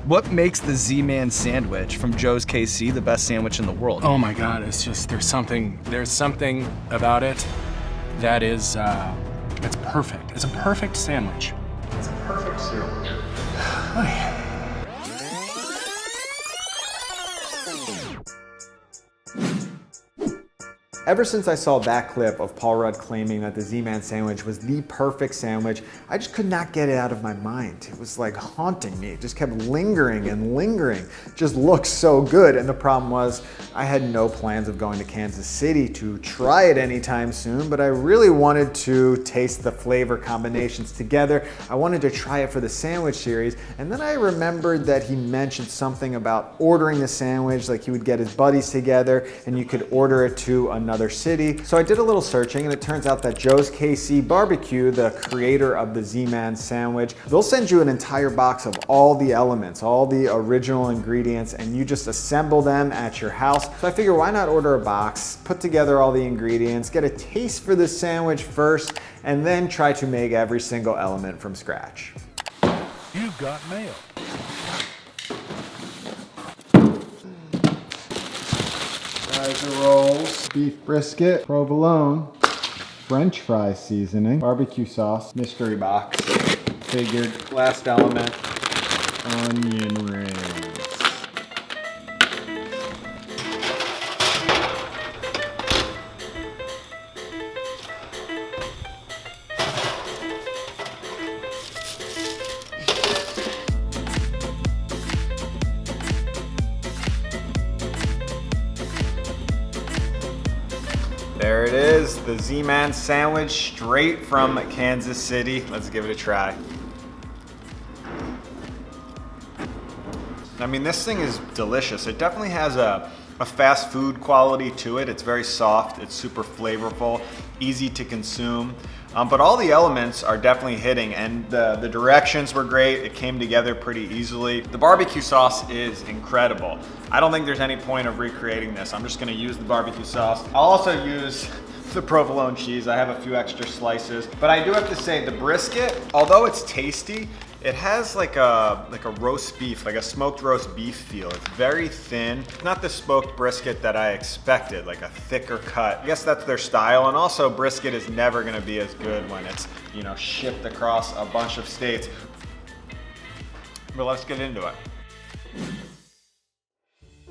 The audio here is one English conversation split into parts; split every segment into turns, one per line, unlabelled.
What makes the Z-Man sandwich from Joe's KC the best sandwich in the world?
Oh my God, it's just, there's something about it that is, it's perfect. It's a perfect sandwich. It's a perfect sandwich.
Ever since I saw that clip of Paul Rudd claiming that the Z-Man sandwich was the perfect sandwich, I just could not get it out of my mind. It was like haunting me. It just kept lingering and lingering. It just looked so good. And the problem was I had no plans of going to Kansas City to try it anytime soon, but I really wanted to taste the flavor combinations together. I wanted to try it for the sandwich series. And then I remembered that he mentioned something about ordering the sandwich, like he would get his buddies together and you could order it to another city. So I did a little searching and it turns out that Joe's KC Barbecue, the creator of the Z-Man sandwich, they'll send you an entire box of all the elements, all the original ingredients, and you just assemble them at your house. So I figure why not order a box, put together all the ingredients, get a taste for the sandwich first, and then try to make every single element from scratch.
You've got mail.
Kaiser rolls, beef brisket, provolone, French fry seasoning, barbecue sauce, mystery box, figured, last element, onion rings. There it is, the Z-Man sandwich straight from Kansas City. Let's give it a try. I mean, this thing is delicious. It definitely has a fast food quality to it. It's very soft, it's super flavorful, easy to consume. But all the elements are definitely hitting, and the directions were great. It came together pretty easily. The barbecue sauce is incredible. I don't think there's any point of recreating this. I'm just gonna use the barbecue sauce. I'll also use the provolone cheese. I have a few extra slices, but I do have to say the brisket, although it's tasty, it has like a roast beef, like a smoked roast beef feel. It's very thin. It's not the smoked brisket that I expected, like a thicker cut. I guess that's their style, and also brisket is never gonna be as good when it's, you know, shipped across a bunch of states. But let's get into it.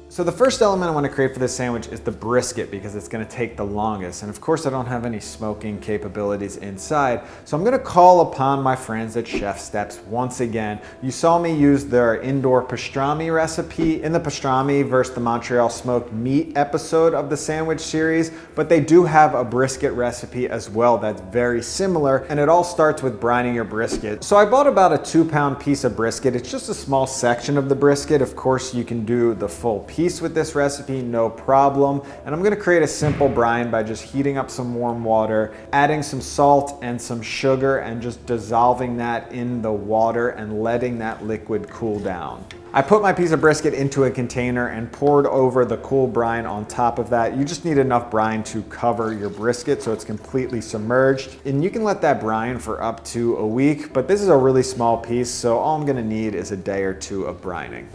So the first element I want to create for this sandwich is the brisket because it's going to take the longest. And of course I don't have any smoking capabilities inside. So I'm going to call upon my friends at Chef Steps once again. You saw me use their indoor pastrami recipe in the pastrami versus the Montreal smoked meat episode of the sandwich series, but they do have a brisket recipe as well that's very similar, and it all starts with brining your brisket. So I bought about a 2-pound piece of brisket. It's just a small section of the brisket. Of course you can do the full piece with this recipe, no problem. And I'm gonna create a simple brine by just heating up some warm water, adding some salt and some sugar, and just dissolving that in the water and letting that liquid cool down. I put my piece of brisket into a container and poured over the cool brine on top of that. You just need enough brine to cover your brisket so it's completely submerged. And you can let that brine for up to a week, but this is a really small piece, so all I'm gonna need is a day or two of brining.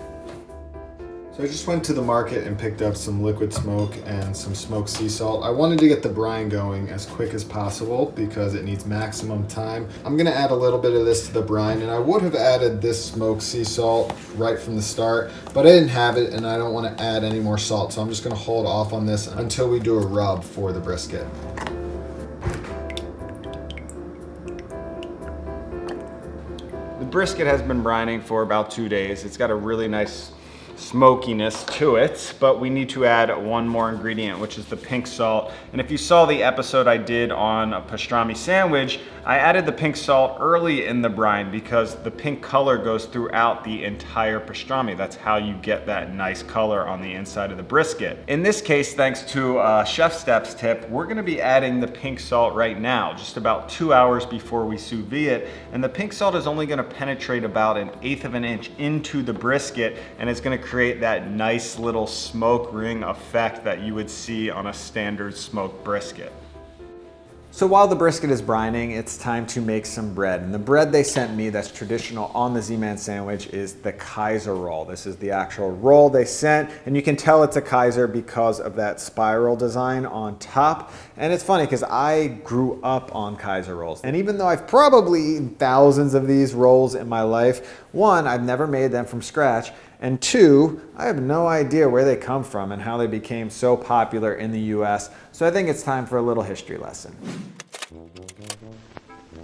So I just went to the market and picked up some liquid smoke and some smoked sea salt. I wanted to get the brine going as quick as possible because it needs maximum time. I'm gonna add a little bit of this to the brine, and I would have added this smoked sea salt right from the start, but I didn't have it and I don't wanna add any more salt. So I'm just gonna hold off on this until we do a rub for the brisket.
The brisket has been brining for about 2 days. It's got a really nice smokiness to it, but we need to add one more ingredient, which is the pink salt. And if you saw the episode I did on a pastrami sandwich, I added the pink salt early in the brine because the pink color goes throughout the entire pastrami. That's how you get that nice color on the inside of the brisket. In this case, thanks to a Chef Steps tip, we're gonna be adding the pink salt right now, just about 2 hours before we sous vide it. And the pink salt is only gonna penetrate about 1/8 of an inch into the brisket, and it's gonna create that nice little smoke ring effect that you would see on a standard smoked brisket. So while the brisket is brining, it's time to make some bread. And the bread they sent me that's traditional on the Z-Man sandwich is the Kaiser roll. This is the actual roll they sent, and you can tell it's a Kaiser because of that spiral design on top. And it's funny because I grew up on Kaiser rolls. And even though I've probably eaten thousands of these rolls in my life, one, I've never made them from scratch, and two, I have no idea where they come from and how they became so popular in the US. So I think it's time for a little history lesson.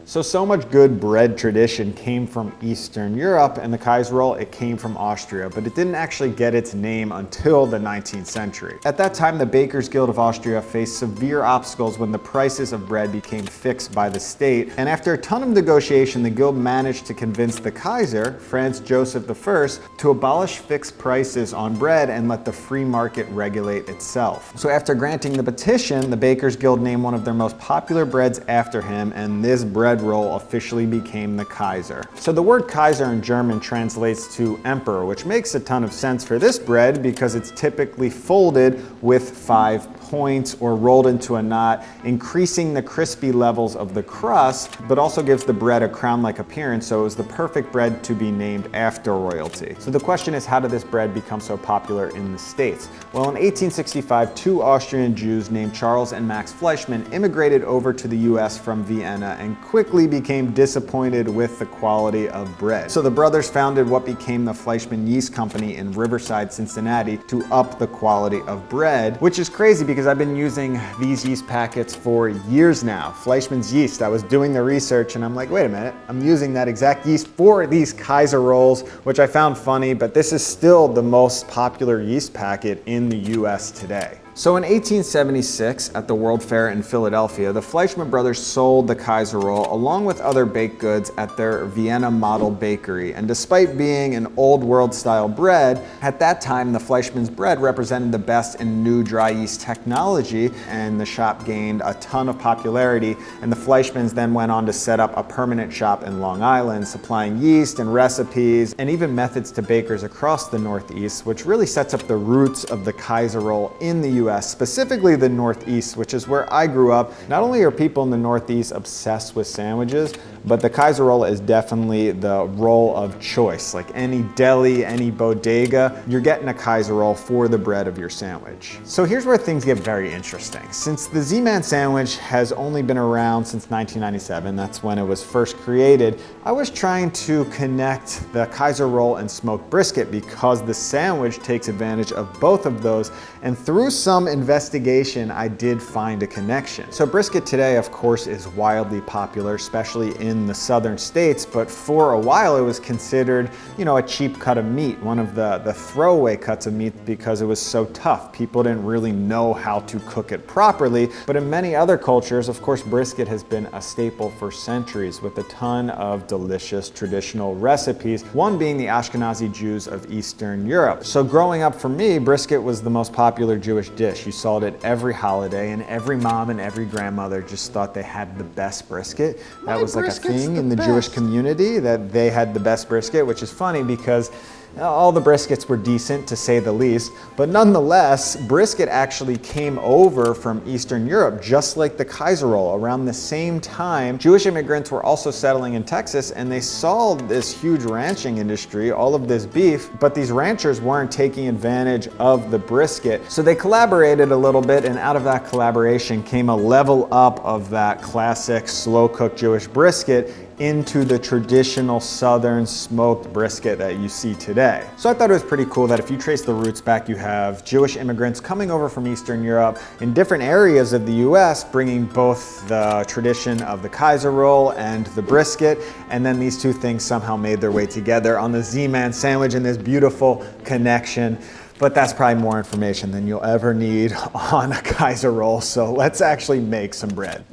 So much good bread tradition came from Eastern Europe, and the Kaiser roll, it came from Austria, but it didn't actually get its name until the 19th century. At that time, the Bakers Guild of Austria faced severe obstacles when the prices of bread became fixed by the state, and after a ton of negotiation, the guild managed to convince the Kaiser, Franz Joseph I, to abolish fixed prices on bread and let the free market regulate itself. So after granting the petition, the Bakers Guild named one of their most popular breads after him, and this bread roll officially became the Kaiser. So the word Kaiser in German translates to emperor, which makes a ton of sense for this bread because it's typically folded with 5 points or rolled into a knot, increasing the crispy levels of the crust, but also gives the bread a crown-like appearance, so it was the perfect bread to be named after royalty. So the question is, how did this bread become so popular in the States? Well, in 1865, 2 Austrian Jews named Charles and Max Fleischmann immigrated over to the US from Vienna and quickly became disappointed with the quality of bread. So the brothers founded what became the Fleischmann Yeast Company in Riverside, Cincinnati to up the quality of bread, which is crazy because I've been using these yeast packets for years now. Fleischmann's yeast, I was doing the research and I'm like, wait a minute, I'm using that exact yeast for these Kaiser rolls, which I found funny, but this is still the most popular yeast packet in the US today. So in 1876, at the World Fair in Philadelphia, the Fleischmann brothers sold the Kaiser roll along with other baked goods at their Vienna model bakery. And despite being an old world style bread, at that time the Fleischmann's bread represented the best in new dry yeast technology, and the shop gained a ton of popularity. And the Fleischmanns then went on to set up a permanent shop in Long Island, supplying yeast and recipes and even methods to bakers across the Northeast, which really sets up the roots of the Kaiser roll in the US, specifically the Northeast, which is where I grew up. Not only are people in the Northeast obsessed with sandwiches, but the Kaiser roll is definitely the roll of choice. Like any deli, any bodega, you're getting a Kaiser roll for the bread of your sandwich. So here's where things get very interesting. Since the Z-Man sandwich has only been around since 1997, that's when it was first created, I was trying to connect the Kaiser roll and smoked brisket because the sandwich takes advantage of both of those, and through some investigation, I did find a connection. So brisket today, of course, is wildly popular, especially in the southern states, but for a while it was considered, a cheap cut of meat, one of the throwaway cuts of meat because it was so tough. People didn't really know how to cook it properly, but in many other cultures, of course, brisket has been a staple for centuries with a ton of delicious traditional recipes, one being the Ashkenazi Jews of Eastern Europe. So growing up for me, brisket was the most popular Jewish dish. You saw it at every holiday, and every mom and every grandmother just thought they had the best brisket. That was like a thing in the Jewish community, that they had the best brisket, which is funny because all the briskets were decent, to say the least, but nonetheless, brisket actually came over from Eastern Europe, just like the Kaiser roll. Around the same time, Jewish immigrants were also settling in Texas, and they saw this huge ranching industry, all of this beef, but these ranchers weren't taking advantage of the brisket. So they collaborated a little bit, and out of that collaboration came a level up of that classic slow-cooked Jewish brisket into the traditional southern smoked brisket that you see today. So I thought it was pretty cool that if you trace the roots back, you have Jewish immigrants coming over from Eastern Europe in different areas of the US, bringing both the tradition of the Kaiser roll and the brisket, and then these two things somehow made their way together on the Z-Man sandwich in this beautiful connection. But that's probably more information than you'll ever need on a Kaiser roll, so let's actually make some bread.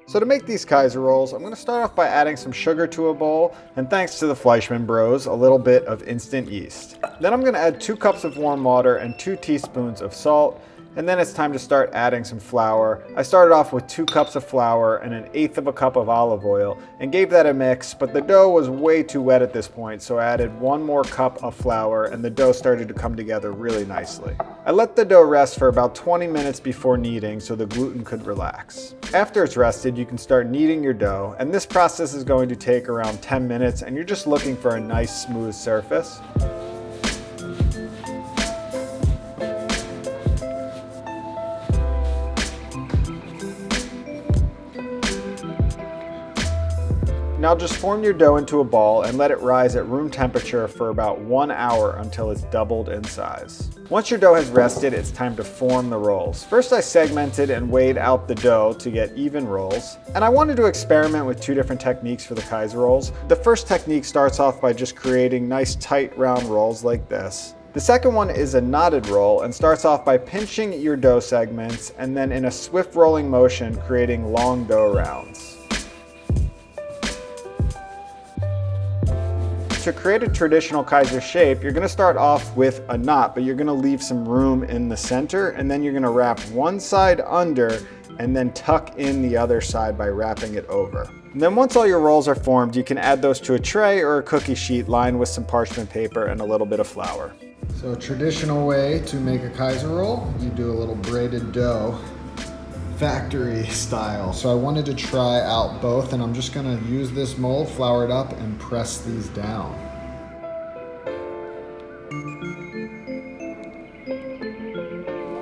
So to make these Kaiser rolls, I'm going to start off by adding some sugar to a bowl, and thanks to the Fleischmann Bros, a little bit of instant yeast. Then I'm going to add 2 cups of warm water and 2 teaspoons of salt, And then it's time to start adding some flour. I started off with 2 cups of flour and 1/8 of a cup of olive oil and gave that a mix, but the dough was way too wet at this point, so I added 1 more cup of flour and the dough started to come together really nicely. I let the dough rest for about 20 minutes before kneading so the gluten could relax. After it's rested, you can start kneading your dough, and this process is going to take around 10 minutes and you're just looking for a nice smooth surface. Now just form your dough into a ball and let it rise at room temperature for about 1 hour until it's doubled in size. Once your dough has rested, it's time to form the rolls. First I segmented and weighed out the dough to get even rolls. And I wanted to experiment with 2 different techniques for the Kaiser rolls. The first technique starts off by just creating nice tight round rolls like this. The second one is a knotted roll and starts off by pinching your dough segments and then in a swift rolling motion creating long dough rounds. To create a traditional Kaiser shape, you're gonna start off with a knot, but you're gonna leave some room in the center, and then you're gonna wrap one side under and then tuck in the other side by wrapping it over. And then once all your rolls are formed, you can add those to a tray or a cookie sheet lined with some parchment paper and a little bit of flour.
So a traditional way to make a Kaiser roll, you do a little braided dough, factory style. So I wanted to try out both, and I'm just gonna use this mold, flour it up, and press these down.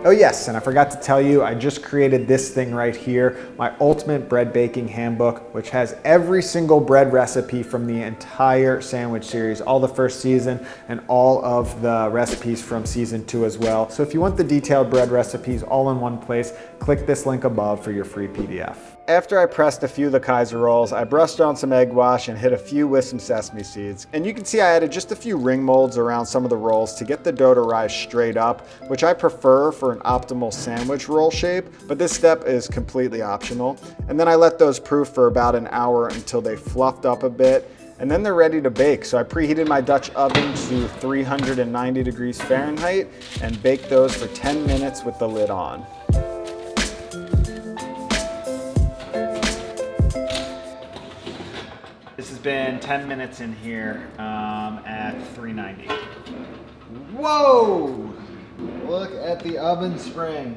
Oh yes, and I forgot to tell you, I just created this thing right here, my ultimate bread baking handbook, which has every single bread recipe from the entire sandwich series, all the first season, and all of the recipes from season 2 as well. So if you want the detailed bread recipes all in one place, click this link above for your free PDF. After I pressed a few of the Kaiser rolls, I brushed on some egg wash and hit a few with some sesame seeds. And you can see I added just a few ring molds around some of the rolls to get the dough to rise straight up, which I prefer for an optimal sandwich roll shape, but this step is completely optional. And then I let those proof for about an hour until they fluffed up a bit, and then they're ready to bake. So I preheated my Dutch oven to 390 degrees Fahrenheit and baked those for 10 minutes with the lid on. This has been 10 minutes in here at 390. Whoa! Look at the oven spring.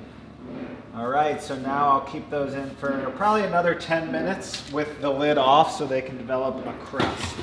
All right, so now I'll keep those in for probably another 10 minutes with the lid off so they can develop a crust.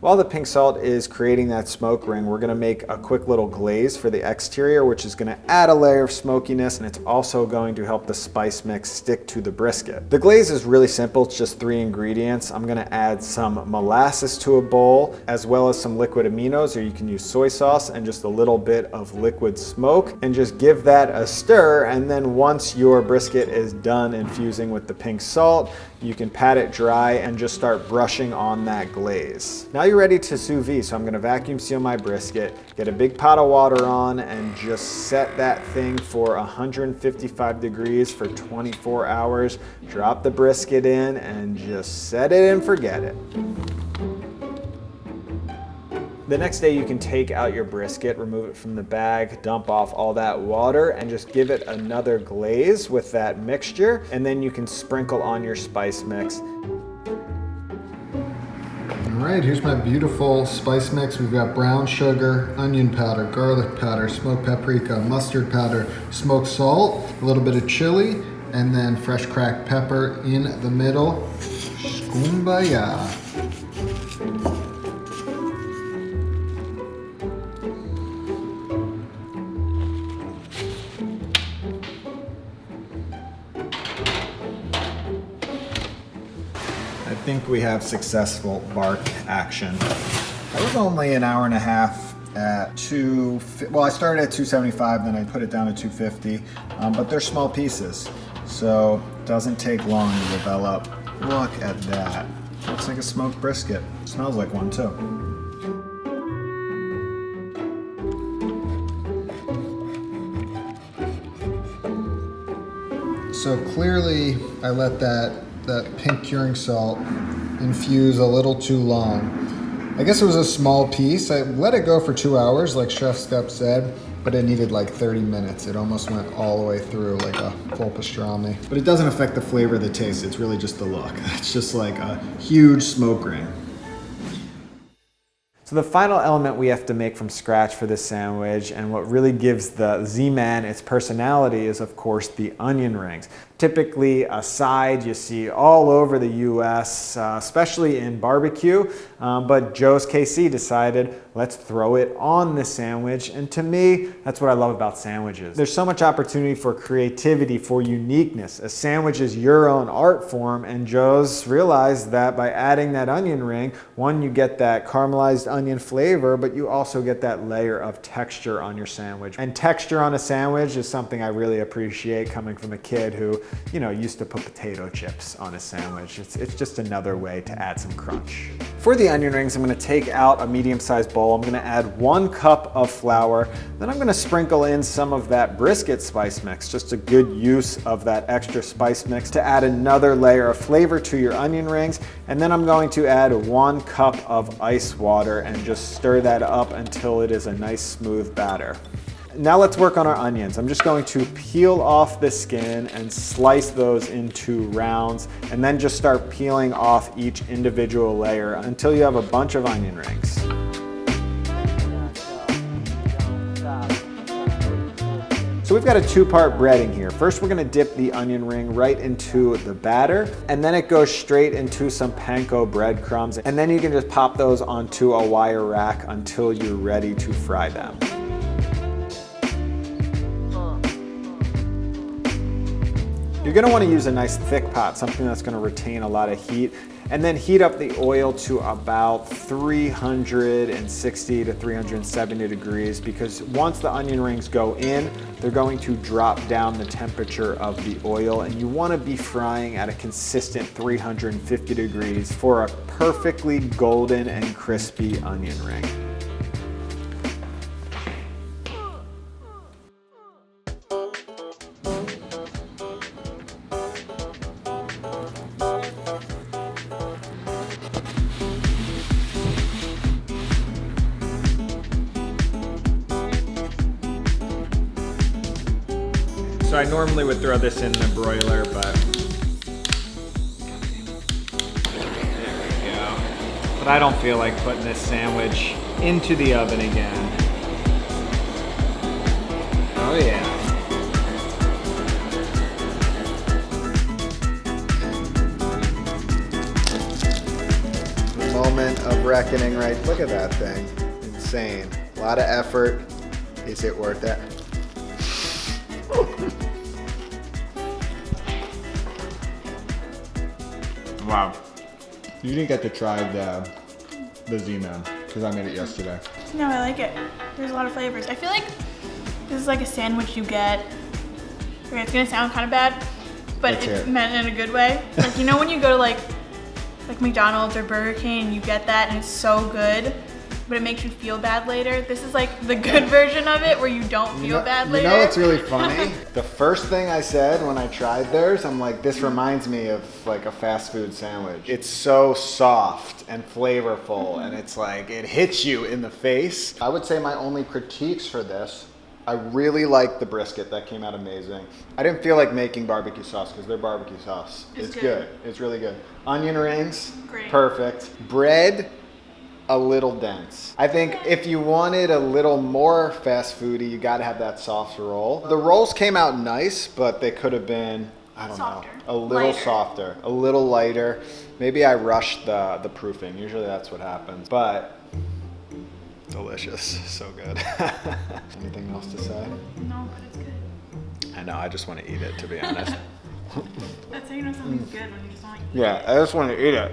While the pink salt is creating that smoke ring, we're gonna make a quick little glaze for the exterior, which is gonna add a layer of smokiness, and it's also going to help the spice mix stick to the brisket. The glaze is really simple, it's just 3 ingredients. I'm gonna add some molasses to a bowl, as well as some liquid aminos, or you can use soy sauce, and just a little bit of liquid smoke, and just give that a stir, and then once your brisket is done infusing with the pink salt, you can pat it dry and just start brushing on that glaze. Now you're ready to sous vide, so I'm gonna vacuum seal my brisket, get a big pot of water on, and just set that thing for 155 degrees for 24 hours. Drop the brisket in and just set it and forget it. The next day you can take out your brisket, remove it from the bag, dump off all that water, and just give it another glaze with that mixture, and then you can sprinkle on your spice mix.
All right, here's my beautiful spice mix. We've got brown sugar, onion powder, garlic powder, smoked paprika, mustard powder, smoked salt, a little bit of chili, and then fresh cracked pepper in the middle. Kumbaya.
I think we have successful bark action. That was only an hour and a half at well, I started at 275, then I put it down to 250, but they're small pieces, so it doesn't take long to develop. Look at that. Looks like a smoked brisket. Smells like one too.
So clearly I let that that pink curing salt infuse a little too long. I guess it was a small piece. I let it go for 2 hours, like Chef Step said, but it needed like 30 minutes. It almost went all the way through like a full pastrami. But it doesn't affect the flavor of the taste. It's really just the look. It's just like a huge smoke ring.
So the final element we have to make from scratch for this sandwich, and what really gives the Z-Man its personality, is of course the onion rings. Typically a side you see all over the US, especially in barbecue, but Joe's KC decided, let's throw it on the sandwich, and to me, that's what I love about sandwiches. There's so much opportunity for creativity, for uniqueness. A sandwich is your own art form, and Joe's realized that by adding that onion ring, one, you get that caramelized onion flavor, but you also get that layer of texture on your sandwich. And texture on a sandwich is something I really appreciate coming from a kid who, you know, used to put potato chips on a sandwich. It's just another way to add some crunch. For the onion rings, I'm gonna take out a medium-sized bowl. I'm gonna add 1 cup of flour. Then I'm gonna sprinkle in some of that brisket spice mix, just a good use of that extra spice mix to add another layer of flavor to your onion rings. And then I'm going to add 1 cup of ice water and just stir that up until it is a nice smooth batter. Now let's work on our onions. I'm just going to peel off the skin and slice those into rounds, and then just start peeling off each individual layer until you have a bunch of onion rings. So we've got a 2-part breading here. First, we're gonna dip the onion ring right into the batter, and then it goes straight into some panko breadcrumbs, and then you can just pop those onto a wire rack until you're ready to fry them. You're gonna wanna use a nice thick pot, something that's gonna retain a lot of heat, and then heat up the oil to about 360 to 370 degrees, because once the onion rings go in, they're going to drop down the temperature of the oil, and you wanna be frying at a consistent 350 degrees for a perfectly golden and crispy onion ring. So I normally would throw this in the broiler, but there we go. But I don't feel like putting this sandwich into the oven again. Oh yeah.
The moment of reckoning, right? Look at that thing. Insane. A lot of effort. Is it worth it?
Wow. You didn't get to try the Z-Man, because I made it yesterday.
No, I like it. There's a lot of flavors. I feel like this is like a sandwich you get. Okay, it's gonna sound kind of bad, but it's meant in a good way. Like, you know when you go to like McDonald's or Burger King and you get that and it's so good, but it makes you feel bad later? This is like the good version of it where you don't feel bad later.
You know what's really funny? The first thing I said when I tried theirs, I'm like, this reminds me of like a fast food sandwich. It's so soft and flavorful, and it's like, it hits you in the face. I would say my only critiques for this, I really like the brisket. That came out amazing. I didn't feel like making barbecue sauce because their barbecue sauce is good. It's really good. Onion rings,
great.
Perfect. Bread, a little dense. I think if you wanted a little more fast foody, you gotta have that soft roll. The rolls came out nice, but they could have been, I don't know, a little softer, a little lighter. Maybe I rushed the proofing. Usually that's what happens, but delicious, so good. Anything else to say?
No, but it's good.
I know, I just want to eat it, to be honest.
That's how you know something's good, when you just want to eat
Yeah, I just want to eat it.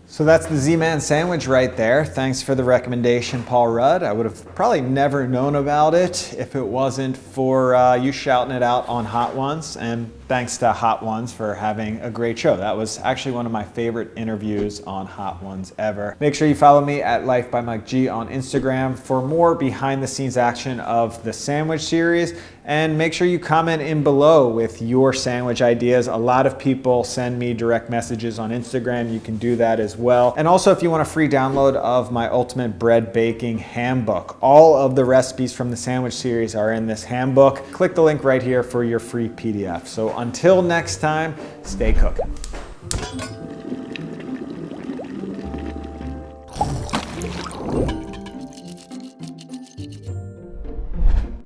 So that's the Z-Man sandwich right there. Thanks for the recommendation, Paul Rudd. I would have probably never known about it if it wasn't for you shouting it out on Hot Ones. And thanks to Hot Ones for having a great show. That was actually one of my favorite interviews on Hot Ones ever. Make sure you follow me at Life by Mike G on Instagram for more behind the scenes action of the sandwich series. And make sure you comment in below with your sandwich ideas. A lot of people send me direct messages on Instagram. You can do that as well. And also, if you want a free download of my ultimate bread baking handbook, all of the recipes from the sandwich series are in this handbook. Click the link right here for your free PDF. So until next time, stay cooking.